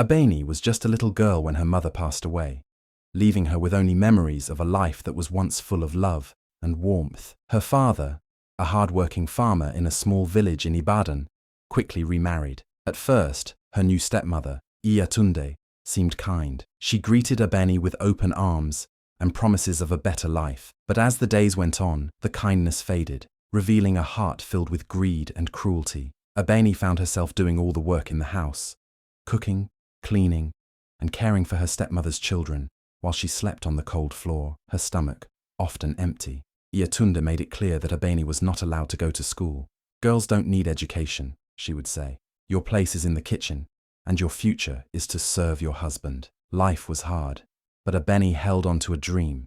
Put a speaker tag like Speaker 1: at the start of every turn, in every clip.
Speaker 1: Abeni was just a little girl when her mother passed away, leaving her with only memories of a life that was once full of love and warmth. Her father, a hard-working farmer in a small village in Ibadan, quickly remarried. At first, her new stepmother, Iyatunde, seemed kind. She greeted Abeni with open arms and promises of a better life. But as the days went on, the kindness faded, revealing a heart filled with greed and cruelty. Abeni found herself doing all the work in the house, cooking, cleaning, and caring for her stepmother's children, while she slept on the cold floor, her stomach often empty. Iyatunde made it clear that Abeni was not allowed to go to school. "Girls don't need education," she would say. "Your place is in the kitchen, and your future is to serve your husband." Life was hard, but Abeni held on to a dream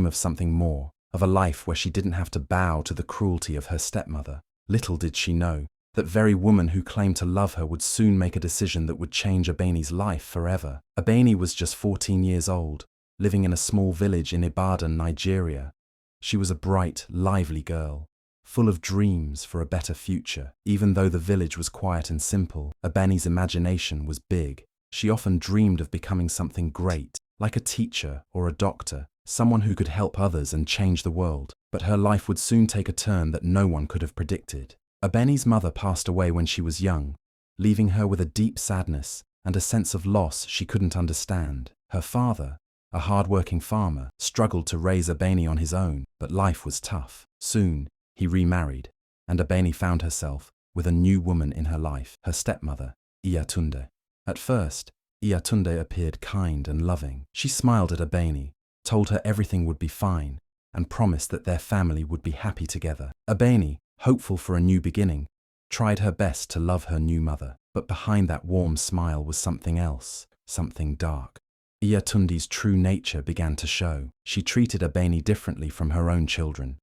Speaker 1: of something more, of a life where she didn't have to bow to the cruelty of her stepmother. Little did she know, that very woman who claimed to love her would soon make a decision that would change Abeni's life forever. Abeni was just 14 years old, living in a small village in Ibadan, Nigeria. She was a bright, lively girl, full of dreams for a better future. Even though the village was quiet and simple, Abeni's imagination was big. She often dreamed of becoming something great, like a teacher or a doctor, someone who could help others and change the world. But her life would soon take a turn that no one could have predicted. Abeni's mother passed away when she was young, leaving her with a deep sadness and a sense of loss she couldn't understand. Her father, a hard-working farmer, struggled to raise Abeni on his own, but life was tough. Soon, he remarried, and Abeni found herself with a new woman in her life, her stepmother, Iyatunde. At first, Iyatunde appeared kind and loving. She smiled at Abeni, told her everything would be fine, and promised that their family would be happy together. Abeni, hopeful for a new beginning, tried her best to love her new mother. But behind that warm smile was something else, something dark. Iyatunde's true nature began to show. She treated Abeni differently from her own children,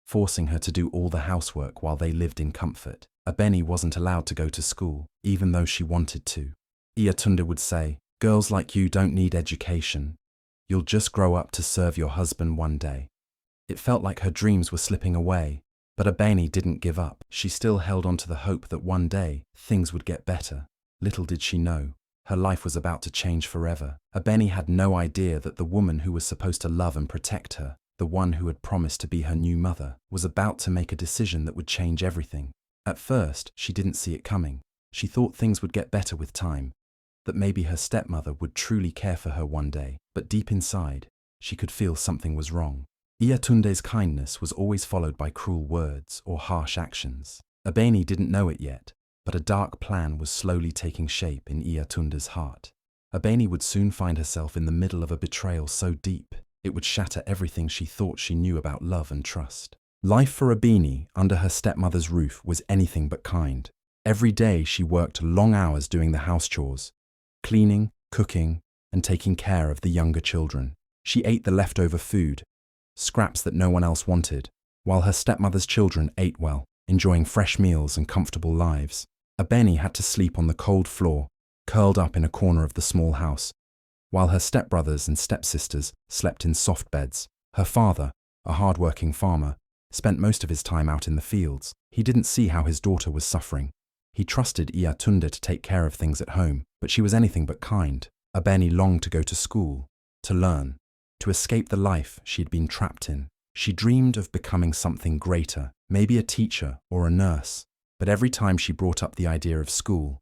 Speaker 1: forcing her to do all the housework while they lived in comfort. Abeni wasn't allowed to go to school, even though she wanted to. Iyatunde would say, "Girls like you don't need education. You'll just grow up to serve your husband one day." It felt like her dreams were slipping away, but Abeni didn't give up. She still held on to the hope that one day things would get better. Little did she know, her life was about to change forever. Abeni had no idea that the woman who was supposed to love and protect her, the one who had promised to be her new mother, was about to make a decision that would change everything. At first, she didn't see it coming. She thought things would get better with time, that maybe her stepmother would truly care for her one day. But deep inside, she could feel something was wrong. Iyatunde's kindness was always followed by cruel words or harsh actions. Abeni didn't know it yet, but a dark plan was slowly taking shape in Iyatunde's heart. Abeni would soon find herself in the middle of a betrayal so deep, it would shatter everything she thought she knew about love and trust. Life for Abeni under her stepmother's roof was anything but kind. Every day she worked long hours doing the house chores, cleaning, cooking, and taking care of the younger children. She ate the leftover food, scraps that no one else wanted, while her stepmother's children ate well, enjoying fresh meals and comfortable lives. Abeni had to sleep on the cold floor, curled up in a corner of the small house, while her stepbrothers and stepsisters slept in soft beds. Her father, a hard-working farmer, spent most of his time out in the fields. He didn't see how his daughter was suffering. He trusted Iyatunde to take care of things at home, but she was anything but kind. Abeni longed to go to school, to learn, to escape the life she had been trapped in. She dreamed of becoming something greater, maybe a teacher or a nurse. But every time she brought up the idea of school,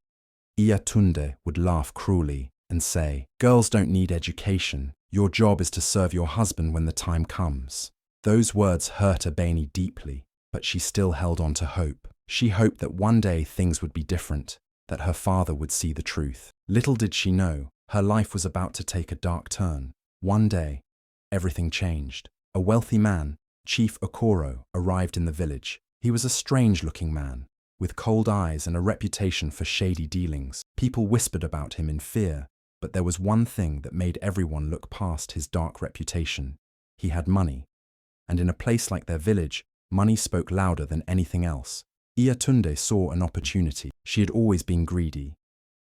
Speaker 1: Iyatunde would laugh cruelly and say, "Girls don't need education. Your job is to serve your husband when the time comes." Those words hurt Abeni deeply, but she still held on to hope. She hoped that one day things would be different, that her father would see the truth. Little did she know, her life was about to take a dark turn. One day, everything changed. A wealthy man, Chief Okoro, arrived in the village. He was a strange-looking man, with cold eyes and a reputation for shady dealings. People whispered about him in fear, but there was one thing that made everyone look past his dark reputation. He had money, and in a place like their village, money spoke louder than anything else. Iyatunde saw an opportunity. She had always been greedy,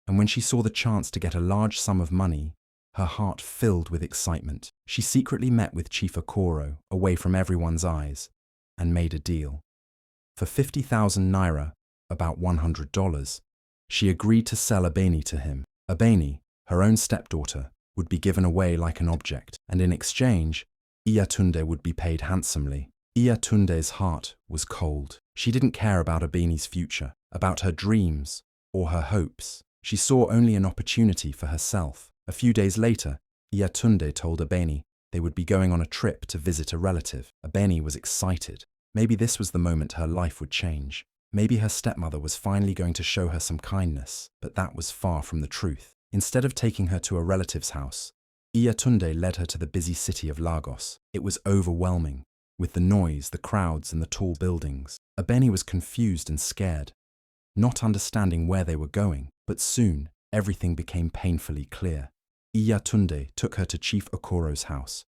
Speaker 1: and when she saw the chance to get a large sum of money, her heart filled with excitement. She secretly met with Chief Okoro, away from everyone's eyes, and made a deal. For 50,000 naira, about $100, she agreed to sell Abeni to him. Abeni, her own stepdaughter, would be given away like an object, and in exchange, Iyatunde would be paid handsomely. Iyatunde's heart was cold. She didn't care about Abeni's future, about her dreams, or her hopes. She saw only an opportunity for herself. A few days later, Iyatunde told Abeni they would be going on a trip to visit a relative. Abeni was excited. Maybe this was the moment her life would change. Maybe her stepmother was finally going to show her some kindness, but that was far from the truth. Instead of taking her to a relative's house, Iyatunde led her to the busy city of Lagos. It was overwhelming, with the noise, the crowds, and the tall buildings. Abeni was confused and scared, not understanding where they were going, but soon everything became painfully clear. Iyatunde took her to Chief Okoro's house,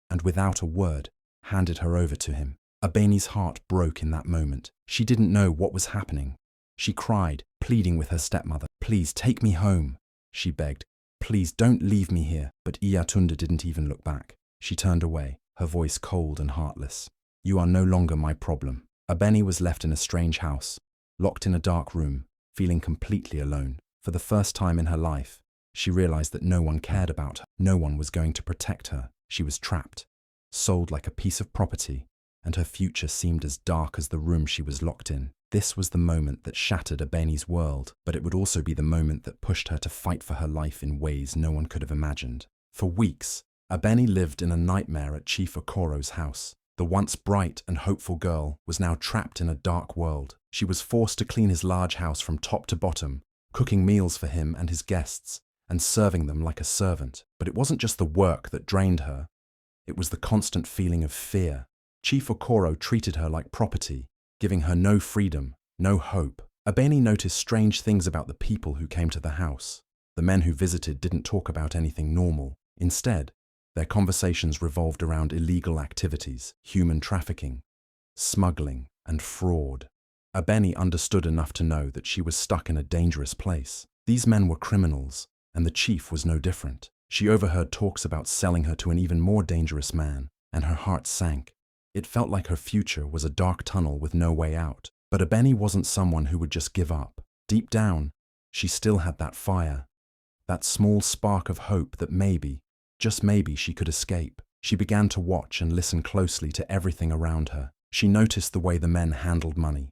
Speaker 1: and without a word, handed her over to him. Abeni's heart broke in that moment. She didn't know what was happening. She cried, pleading with her stepmother. "Please take me home," she begged. "Please don't leave me here." But Iyatunde didn't even look back. She turned away, her voice cold and heartless. "You are no longer my problem." Abeni was left in a strange house, locked in a dark room, feeling completely alone. For the first time in her life, she realized that no one cared about her. No one was going to protect her. She was trapped, sold like a piece of property, and her future seemed as dark as the room she was locked in. This was the moment that shattered Abeni's world, but it would also be the moment that pushed her to fight for her life in ways no one could have imagined. For weeks, Abeni lived in a nightmare at Chief Okoro's house. The once bright and hopeful girl was now trapped in a dark world. She was forced to clean his large house from top to bottom, cooking meals for him and his guests, and serving them like a servant. But it wasn't just the work that drained her. It was the constant feeling of fear. Chief Okoro treated her like property, giving her no freedom, no hope. Abeni noticed strange things about the people who came to the house. The men who visited didn't talk about anything normal. Instead, their conversations revolved around illegal activities, human trafficking, smuggling, and fraud. Abeni understood enough to know that she was stuck in a dangerous place. These men were criminals, and the chief was no different. She overheard talks about selling her to an even more dangerous man, and her heart sank. It felt like her future was a dark tunnel with no way out. But Abeni wasn't someone who would just give up. Deep down, she still had that fire, that small spark of hope that maybe, just maybe, she could escape. She began to watch and listen closely to everything around her. She noticed the way the men handled money,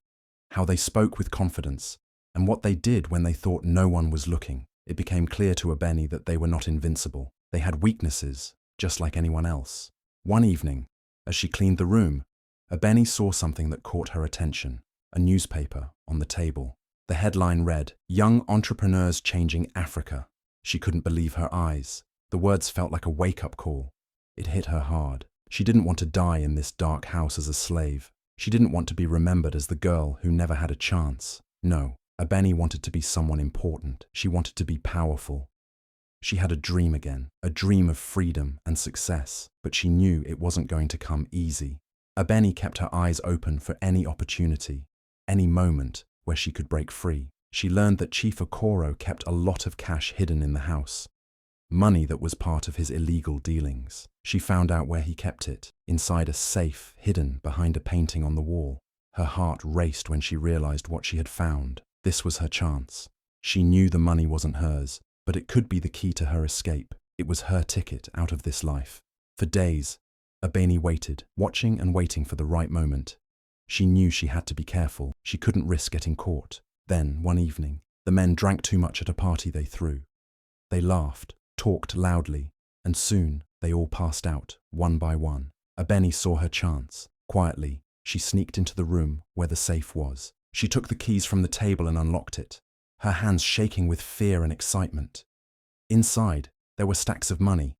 Speaker 1: how they spoke with confidence, and what they did when they thought no one was looking. It became clear to Abeni that they were not invincible. They had weaknesses, just like anyone else. One evening, as she cleaned the room, Abeni saw something that caught her attention. A newspaper on the table. The headline read, "Young Entrepreneurs Changing Africa." She couldn't believe her eyes. The words felt like a wake-up call. It hit her hard. She didn't want to die in this dark house as a slave. She didn't want to be remembered as the girl who never had a chance. No, Abeni wanted to be someone important. She wanted to be powerful. She had a dream again, a dream of freedom and success, but she knew it wasn't going to come easy. Abeni kept her eyes open for any opportunity, any moment where she could break free. She learned that Chief Okoro kept a lot of cash hidden in the house, money that was part of his illegal dealings. She found out where he kept it, inside a safe hidden behind a painting on the wall. Her heart raced when she realized what she had found. This was her chance. She knew the money wasn't hers, but it could be the key to her escape. It was her ticket out of this life. For days, Abeni waited, watching and waiting for the right moment. She knew she had to be careful. She couldn't risk getting caught. Then, one evening, the men drank too much at a party they threw. They laughed, talked loudly, and soon they all passed out, one by one. Abeni saw her chance. Quietly, she sneaked into the room where the safe was. She took the keys from the table and unlocked it, her hands shaking with fear and excitement. Inside, there were stacks of money,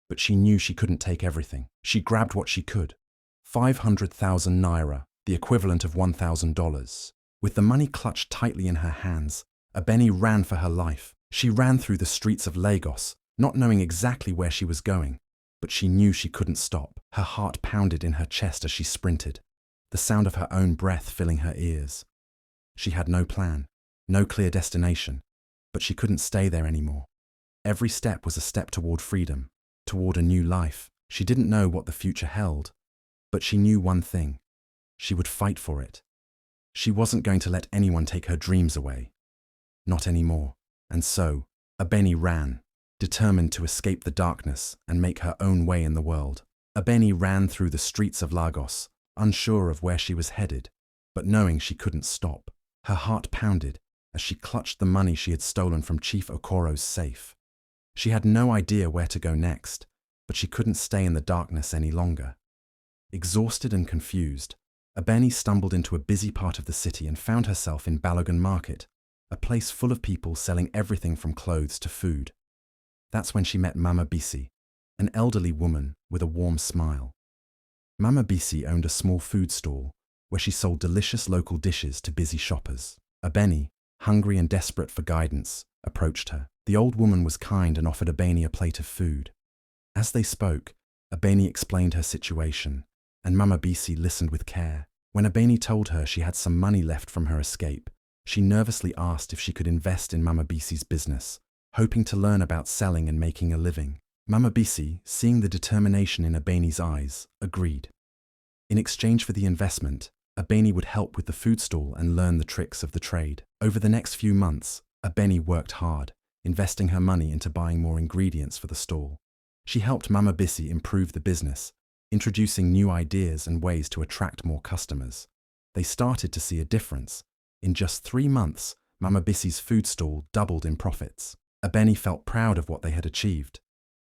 Speaker 1: but she knew she couldn't take everything. She grabbed what she could. 500,000 naira, the equivalent of $1,000. With the money clutched tightly in her hands, Abeni ran for her life. She ran through the streets of Lagos, not knowing exactly where she was going, but she knew she couldn't stop. Her heart pounded in her chest as she sprinted, the sound of her own breath filling her ears. She had no plan, no clear destination, but she couldn't stay there anymore. Every step was a step toward freedom, toward a new life. She didn't know what the future held, but she knew one thing. She would fight for it. She wasn't going to let anyone take her dreams away. Not anymore. And so, Abeni ran, determined to escape the darkness and make her own way in the world. Abeni ran through the streets of Lagos, unsure of where she was headed, but knowing she couldn't stop. Her heart pounded as she clutched the money she had stolen from Chief Okoro's safe. She had no idea where to go next, but she couldn't stay in the darkness any longer. Exhausted and confused, Abeni stumbled into a busy part of the city and found herself in Balogun Market, a place full of people selling everything from clothes to food. That's when she met Mama Bisi, an elderly woman with a warm smile. Mama Bisi owned a small food stall where she sold delicious local dishes to busy shoppers. Abeni, hungry and desperate for guidance, approached her. The old woman was kind and offered Abeni a plate of food. As they spoke, Abeni explained her situation, and Mama Bisi listened with care. When Abeni told her she had some money left from her escape, she nervously asked if she could invest in Mama Bisi's business, hoping to learn about selling and making a living. Mama Bisi, seeing the determination in Abeni's eyes, agreed. In exchange for the investment, Abeni would help with the food stall and learn the tricks of the trade. Over the next few months, Abeni worked hard, investing her money into buying more ingredients for the stall. She helped Mama Bisi improve the business, introducing new ideas and ways to attract more customers. They started to see a difference. In just 3 months, Mama Bisi's food stall doubled in profits. Abeni felt proud of what they had achieved,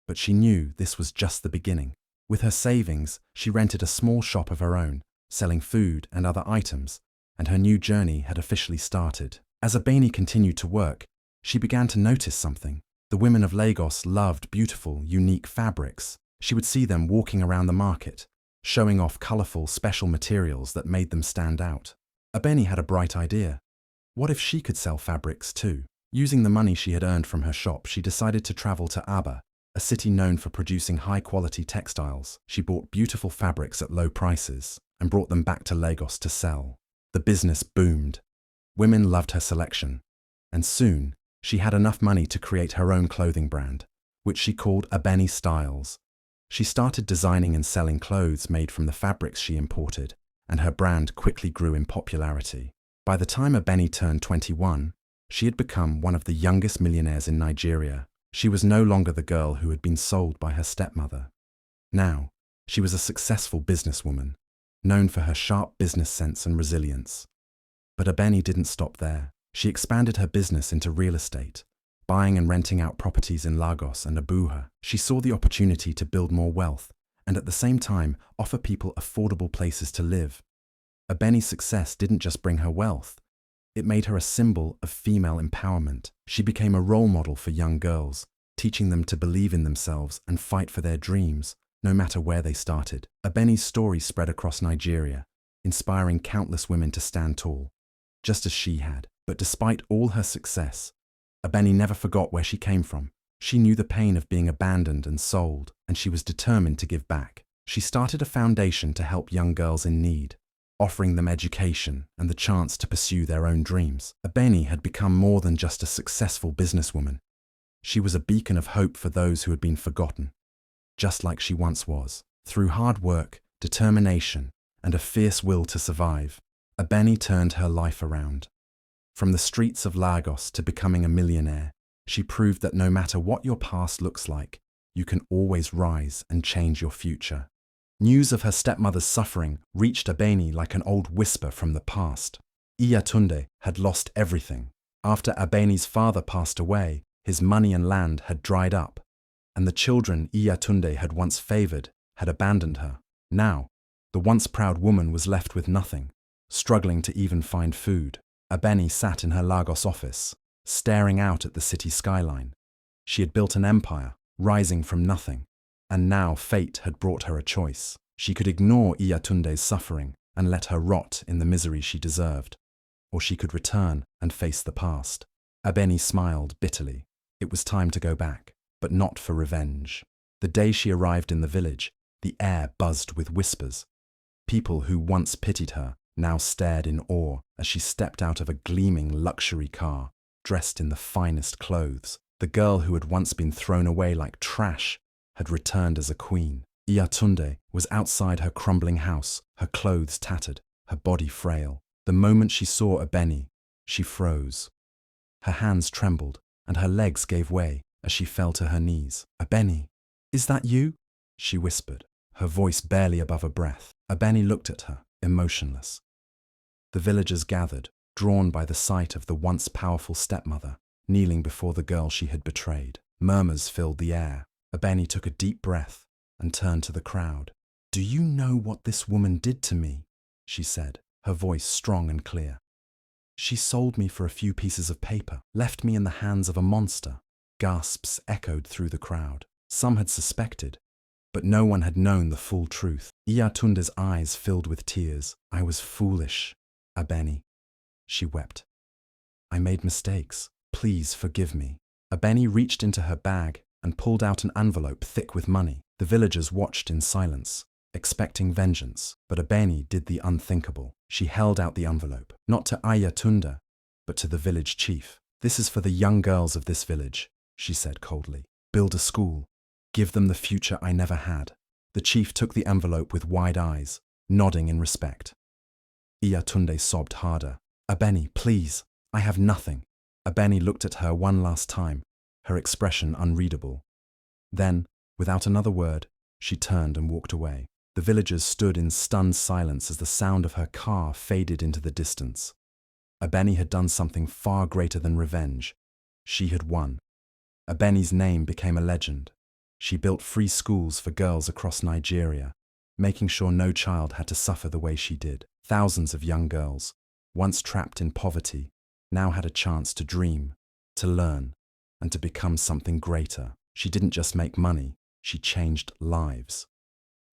Speaker 1: but she knew this was just the beginning. With her savings, she rented a small shop of her own, selling food and other items, and her new journey had officially started. As Abeni continued to work, she began to notice something. The women of Lagos loved beautiful, unique fabrics. She would see them walking around the market, showing off colorful, special materials that made them stand out. Abeni had a bright idea. What if she could sell fabrics too? Using the money she had earned from her shop, she decided to travel to Aba, a city known for producing high-quality textiles. She bought beautiful fabrics at low prices and brought them back to Lagos to sell. The business boomed. Women loved her selection, and soon she had enough money to create her own clothing brand, which she called Abeni Styles. She started designing and selling clothes made from the fabrics she imported, and her brand quickly grew in popularity. By the time Abeni turned 21, she had become one of the youngest millionaires in Nigeria. She was no longer the girl who had been sold by her stepmother. Now, she was a successful businesswoman, known for her sharp business sense and resilience. But Abeni didn't stop there. She expanded her business into real estate, buying and renting out properties in Lagos and Abuja. She saw the opportunity to build more wealth and at the same time offer people affordable places to live. Abeni's success didn't just bring her wealth. It made her a symbol of female empowerment. She became a role model for young girls, teaching them to believe in themselves and fight for their dreams, no matter where they started. Abeni's story spread across Nigeria, inspiring countless women to stand tall, just as she had. But despite all her success, Abeni never forgot where she came from. She knew the pain of being abandoned and sold, and she was determined to give back. She started a foundation to help young girls in need, offering them education and the chance to pursue their own dreams. Abeni had become more than just a successful businesswoman. She was a beacon of hope for those who had been forgotten, just like she once was. Through hard work, determination, and a fierce will to survive, Abeni turned her life around. From the streets of Lagos to becoming a millionaire, she proved that no matter what your past looks like, you can always rise and change your future. News of her stepmother's suffering reached Abeni like an old whisper from the past. Iyatunde had lost everything. After Abeni's father passed away, his money and land had dried up, and the children Iyatunde had once favored had abandoned her. Now, the once proud woman was left with nothing, struggling to even find food. Abeni sat in her Lagos office, staring out at the city skyline. She had built an empire, rising from nothing. And now fate had brought her a choice. She could ignore Iyatunde's suffering and let her rot in the misery she deserved, or she could return and face the past. Abeni smiled bitterly. It was time to go back, but not for revenge. The day she arrived in the village, the air buzzed with whispers. People who once pitied her now stared in awe as she stepped out of a gleaming luxury car, dressed in the finest clothes. The girl who had once been thrown away like trash had returned as a queen. Iyatunde was outside her crumbling house, her clothes tattered, her body frail. The moment she saw Abeni, she froze. Her hands trembled, and her legs gave way as she fell to her knees. "Abeni, is that you?" she whispered, her voice barely above a breath. Abeni looked at her, emotionless. The villagers gathered, drawn by the sight of the once powerful stepmother, kneeling before the girl she had betrayed. Murmurs filled the air. Abeni took a deep breath and turned to the crowd. "Do you know what this woman did to me?" she said, her voice strong and clear. "She sold me for a few pieces of paper, left me in the hands of a monster." Gasps echoed through the crowd. Some had suspected, but no one had known the full truth. Iyatunde's eyes filled with tears. "I was foolish, Abeni," she wept. "I made mistakes. Please forgive me." Abeni reached into her bag and pulled out an envelope thick with money. The villagers watched in silence, expecting vengeance, but Abeni did the unthinkable. She held out the envelope, not to Iyatunde, but to the village chief. "This is for the young girls of this village," she said coldly. "Build a school. Give them the future I never had." The chief took the envelope with wide eyes, nodding in respect. Iyatunde sobbed harder. "Abeni, please, I have nothing." Abeni looked at her one last time, her expression unreadable. Then, without another word, she turned and walked away. The villagers stood in stunned silence as the sound of her car faded into the distance. Abeni had done something far greater than revenge. She had won. Abeni's name became a legend. She built free schools for girls across Nigeria, making sure no child had to suffer the way she did. Thousands of young girls, once trapped in poverty, now had a chance to dream, to learn, and to become something greater. She didn't just make money, she changed lives.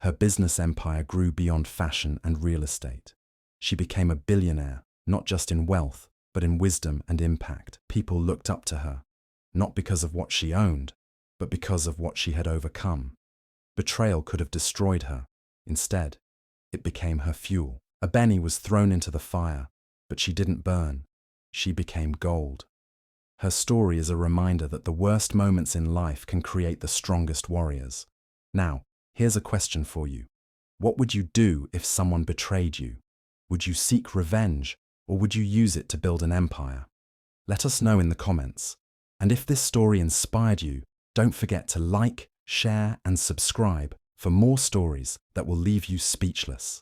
Speaker 1: Her business empire grew beyond fashion and real estate. She became a billionaire, not just in wealth, but in wisdom and impact. People looked up to her, not because of what she owned, but because of what she had overcome. Betrayal could have destroyed her. Instead, it became her fuel. Abeni was thrown into the fire, but she didn't burn. She became gold. Her story is a reminder that the worst moments in life can create the strongest warriors. Now, here's a question for you. What would you do if someone betrayed you? Would you seek revenge, or would you use it to build an empire? Let us know in the comments. And if this story inspired you, don't forget to like, share, and subscribe for more stories that will leave you speechless.